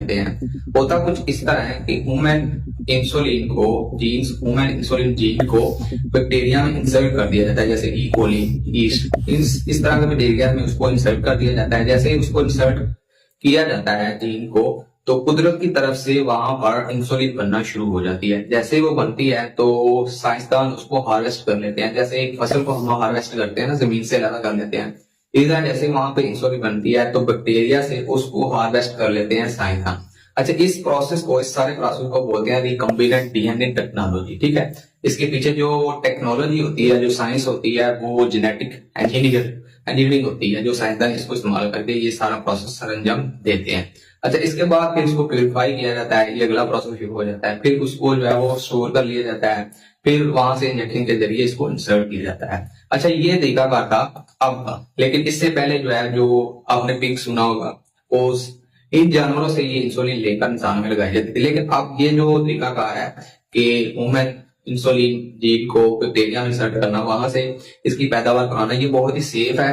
देते हैं। होता कुछ इस तरह है कि ह्यूमन इंसुलिन जीन को बैक्टीरिया में इंसर्ट कर दिया जाता है, जैसे ई कोली, ईस्ट, इस तरह के बैक्टीरिया में उसको इंसर्ट कर दिया जाता है। जैसे ही उसको इंसर्ट किया जाता है जीन को, तो कुदरत की तरफ से वहां पर इंसुलिन बनना शुरू हो जाती है। जैसे ही वो बनती है तो साइंसदान उसको हार्वेस्ट कर लेते हैं, जैसे एक फसल को हम हार्वेस्ट करते हैं ना, जमीन से अलग कर लेते हैं। इस तरह जैसे वहां पे इंसुलिन बनती है तो बैक्टीरिया से उसको हार्वेस्ट कर लेते हैं साइंसदान। अच्छा, इस प्रोसेस को, इस सारे प्रोसेस को बोलते हैं रिकम्बिनेंट डीएनए टेक्नोलॉजी। ठीक है, इसके पीछे जो टेक्नोलॉजी होती है, जो साइंस होती है, वो जेनेटिक इंजीनियरिंग होती है, जो साइंसदान इसको इस्तेमाल करके ये सारा प्रोसेस सरंजाम देते हैं। अच्छा, इसके बाद फिर इसको प्योरीफाई किया जाता है, ये अगला प्रोसेस शुरू हो जाता है। फिर उसको जो है वो स्टोर कर लिया जाता है, फिर वहां से इंजेक्शन के जरिए इसको इंसर्ट किया जाता है। अच्छा, ये तरीकाकार था अब का, लेकिन इससे पहले जो है, जो आपने पिग सुना होगा, ओस, इन जानवरों से ये इंसुलिन लेकर इंसान में लगाई जाती थी। लेकिन अब ये जो तरीकाकार है कि ह्यूमन इंसुलिन जीन को बैक्टीरिया में इंसर्ट करना, वहां से इसकी पैदावार कराना, ये बहुत ही सेफ है।